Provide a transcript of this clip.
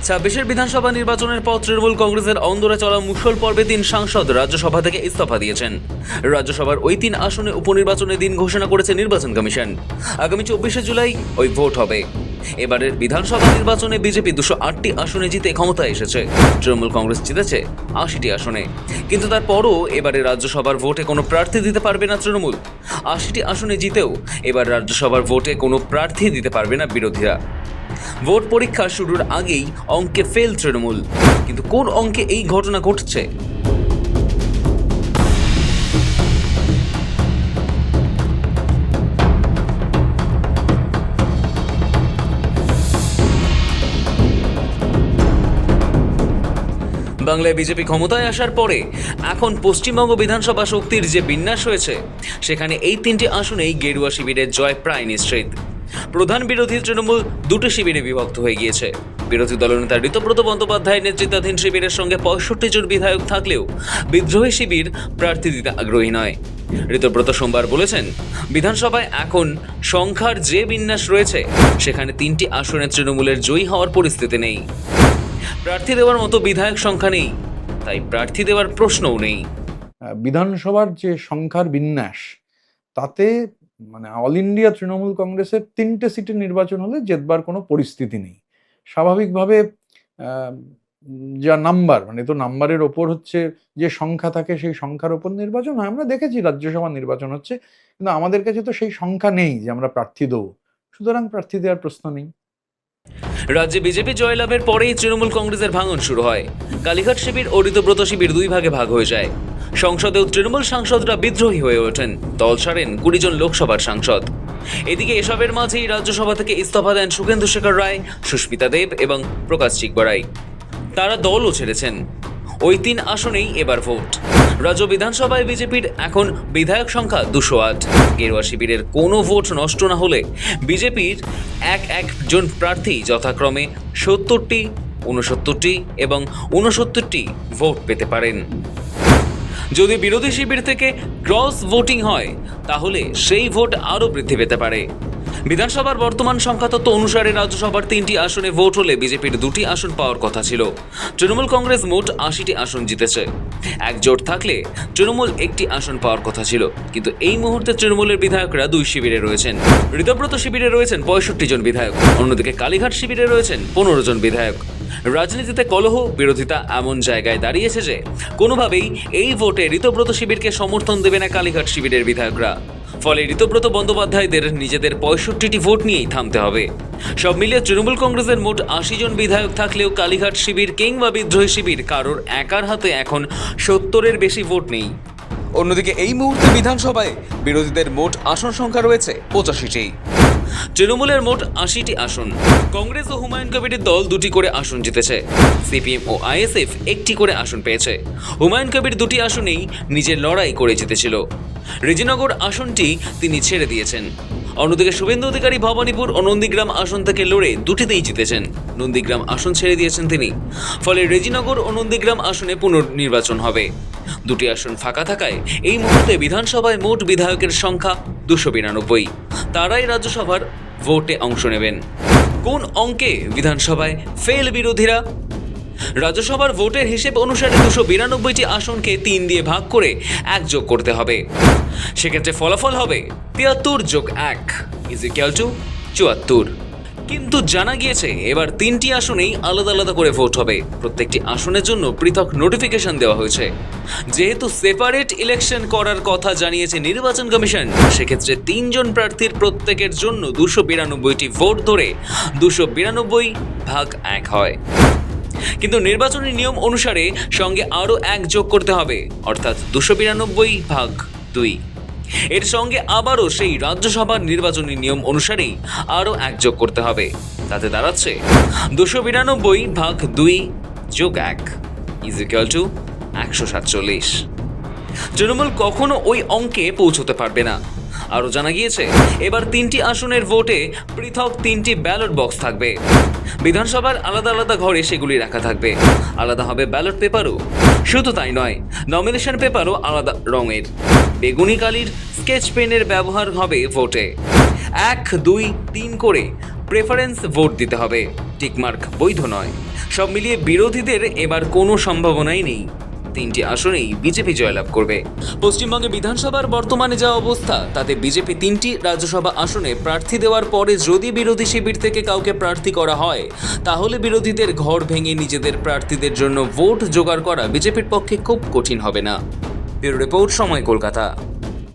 ছাব্বিশের বিধানসভা নির্বাচনের পর তৃণমূল কংগ্রেসের অন্দরে চলা মুষল পর্বে 3 সাংসদ রাজ্যসভা থেকে ইস্তফা দিয়েছেন। রাজ্যসভার ওই 3 আসনে উপনির্বাচনের দিন ঘোষণা করেছে নির্বাচন কমিশন। আগামী 24শে জুলাই ওই ভোট হবে। এবারের বিধানসভা নির্বাচনে বিজেপি 208টি আসনে জিতে ক্ষমতায় এসেছে। তৃণমূল কংগ্রেস জিতেছে 80টি আসনে। কিন্তু তারপরও এবারে রাজ্যসভার ভোটে কোনো প্রার্থী দিতে পারবে না তৃণমূল। 80টি আসনে জিতেও এবার রাজ্যসভার ভোটে কোনো প্রার্থী দিতে পারবে না বিরোধীরা। ভোট পরীক্ষা শুরুর আগেই অঙ্কে ফেল তৃণমূল। কিন্তু কোন অঙ্কে এই ঘটনা ঘটছে? বাংলায় বিজেপি ক্ষমতায় আসার পরে এখন পশ্চিমবঙ্গ বিধানসভা শক্তির যে বিন্যাস হয়েছে, সেখানে এই 3টি আসনেই গেরুয়া শিবিরের জয় প্রায় নিশ্চিত। প্রধান বিরোধী তৃণমূল 2টি শিবিরে বিভক্ত হয়ে গিয়েছে। বিরোধী দলনেতা ঋতব্রত বন্দ্যোপাধ্যায়ের নেতৃত্বাধীন শিবিরের সঙ্গে 65 জন বিধায়ক থাকলেও বিদ্রোহী শিবির প্রার্থী দিতে আগ্রহী নয়। ঋতব্রত সোমবার বলেছেন, বিধানসভায় এখন সংখ্যার যে বিন্যাস রয়েছে, সেখানে 3টি আসনে তৃণমূলের জয়ী হওয়ার পরিস্থিতি নেই। প্রার্থী দেওয়ার মতো বিধায়ক সংখ্যা নেই, তাই প্রার্থী দেওয়ার প্রশ্নও নেই। বিধানসভার যে সংখ্যার বিন্যাস, তাতে অল ইন্ডিয়া তৃণমূল কংগ্রেসের 3টে সিটের নির্বাচন হলে জেতবার কোনো পরিস্থিতি নেই। স্বাভাবিকভাবে যা নাম্বার, তো নাম্বারের ওপর হচ্ছে যে সংখ্যা থাকে, সেই সংখ্যার ওপর নির্বাচন হয়। আমরা দেখেছি রাজ্যসভা নির্বাচন হচ্ছে, কিন্তু আমাদের কাছে তো সেই সংখ্যা নেই যে আমরা প্রার্থী দেবো, সুতরাং প্রার্থী দেওয়ার প্রশ্ন নেই। রাজ্যে বিজেপি জয়লাভের পরেই তৃণমূল কংগ্রেসের ভাঙন শুরু হয়। কালীঘাট শিবির ও ঋতব্রত শিবির 2 ভাগে ভাগ হয়ে যায়। সংসদেও তৃণমূল সাংসদরা বিদ্রোহী হয়ে ওঠেন। দল ছাড়েন 20 জন লোকসভার সাংসদ। এদিকে এসবের মাঝেই রাজ্যসভা থেকে ইস্তফা দেন সুখেন্দু শেখর রায়, সুস্মিতা দেব এবং প্রকাশ চিকবরাই। তারা দলও ছেড়েছেন। ওই 3 আসনেই এবার ভোট। রাজ্য বিধানসভায় বিজেপির এখন বিধায়ক সংখ্যা 208। গেরুয়া শিবিরের কোনো ভোট নষ্ট না হলে বিজেপির এক জন প্রার্থী যথাক্রমে 70টি, 69টি এবং 69টি ভোট পেতে পারেন। যদি বিরোধী শিবির থেকে ক্রস ভোটিং হয়, তাহলে সেই ভোট আরও বৃদ্ধি পেতে পারে। বিধানসভার বর্তমান সংখ্যাতত্ত্ব অনুসারে রাজ্যসভার 3টি আসনে ভোট হলে বিজেপির 2টি আসন পাওয়ার কথা ছিল। তৃণমূল কংগ্রেস মোট 80টি আসন জিতেছে। একজোট থাকলে তৃণমূল 1টি আসন পাওয়ার কথা ছিল। কিন্তু এই মুহূর্তে তৃণমূলের বিধায়করা 2 শিবিরে রয়েছেন। ঋতব্রত শিবিরে রয়েছেন 65 জন বিধায়ক, অন্যদিকে কালীঘাট শিবিরে রয়েছেন 15 জন বিধায়ক। রাজনীতিতে কলহ বিরোধিতা এমন জায়গায় দাঁড়িয়েছে যে কোনোভাবেই এই ভোটে ঋতব্রত শিবিরকে সমর্থন দেবে না কালীঘাট শিবিরের বিধায়করা। ফলে ঋতব্রত বন্দ্যোপাধ্যায়দের নিজেদের 65টি ভোট নিয়েই থামতে হবে। সব মিলিয়ে তৃণমূল কংগ্রেসের মোট 80 জন বিধায়ক থাকলেও কালীঘাট শিবির কিংবা বিদ্রোহী শিবির কারোর একার হাতে এখন 70-এর বেশি ভোট নেই। অন্যদিকে এই মুহূর্তে বিধানসভায় বিরোধীদের মোট আসন সংখ্যা রয়েছে 85টি। তৃণমূলের মোট 80টি আসন। কংগ্রেস ও হুমায়ুন কবিরের দল 2টি করে আসন জিতেছে। সিপিএম ও আইএসএফ 1টি করে আসন পেয়েছে। হুমায়ুন কবির 2টি আসনেই নিজের লড়াই করে জিতেছিল। রেজিনগর আসনটি তিনি ছেড়ে দিয়েছেন। অন্যদিকে শুভেন্দু অধিকারী ভবানীপুর ও নন্দীগ্রাম আসন থেকে লড়ে 2টিতেই জিতেছেন। নন্দীগ্রাম আসন ছেড়ে দিয়েছেন তিনি। ফলে রেজিনগর ও নন্দীগ্রাম আসনে পুনর্নির্বাচন হবে। 2টি আসন ফাঁকা থাকায় এই মুহূর্তে বিধানসভায় মোট বিধায়কের সংখ্যা 292। তারাই রাজ্যসভার ভোটে অংশ নেবেন। কোন অঙ্কে বিধানসভায় ফেল বিরোধীরা? রাজ্যসভার ভোটের হিসেব অনুসারে 292টি আসনকে 3 দিয়ে ভাগ করে 1 যোগ করতে হবে। সেক্ষেত্রে ফলাফল হবে 73 যোগ 1 = 74। কিন্তু জানা গিয়েছে এবার 3টি আসনেই আলাদা আলাদা করে ভোট হবে। প্রত্যেকটি আসনের জন্য পৃথক নোটিফিকেশন দেওয়া হয়েছে। যেহেতু সেপারেট ইলেকশন করার কথা জানিয়েছে নির্বাচন কমিশন, সেক্ষেত্রে 3 জন প্রার্থীর প্রত্যেকের জন্য 292টি ভোট ধরে 292 ভাগ 1 হয়। কিন্তু নির্বাচনী নিয়ম অনুসারে সঙ্গে আরও 1 যোগ করতে হবে, অর্থাৎ 292 ভাগ 2। এর সঙ্গে আবারও সেই রাজ্যসভার নির্বাচনী নিয়ম অনুসারেই আরও 1 যোগ করতে হবে। তাতে দাঁড়াচ্ছে 292 ভাগ 2 যোগ 1 = 147। তৃণমূল কখনো ওই অঙ্কে পৌঁছতে পারবে না। আরও জানা গিয়েছে এবার 3টি আসনের ভোটে পৃথক 3টি ব্যালট বক্স থাকবে। বিধানসভার আলাদা আলাদা ঘরে সেগুলি রাখা থাকবে। আলাদা হবে ব্যালট পেপারও। শুধু তাই নয়, নমিনেশন পেপারও আলাদা রঙের। বেগুনি কালির স্কেচ পেনের ব্যবহার হবে ভোটে। 1, 2, 3 করে প্রেফারেন্স ভোট দিতে হবে, টিকমার্ক বৈধ নয়। সব মিলিয়ে বিরোধীদের এবার কোনো সম্ভাবনাই নেই। 3টি আসনেই বিজেপি জয়লাভ করবে। পশ্চিমবঙ্গে বিধানসভার বর্তমানে যা অবস্থা, তাতে বিজেপি 3টি রাজ্যসভা আসনে প্রার্থী দেওয়ার পরে যদি বিরোধী শিবির থেকে কাউকে প্রার্থী করা হয়, তাহলে বিরোধীদের ঘর ভেঙে নিজেদের প্রার্থীদের জন্য ভোট জোগাড় করা বিজেপির পক্ষে খুব কঠিন হবে না। ব্যুরো রিপোর্ট, সময়, কলকাতা।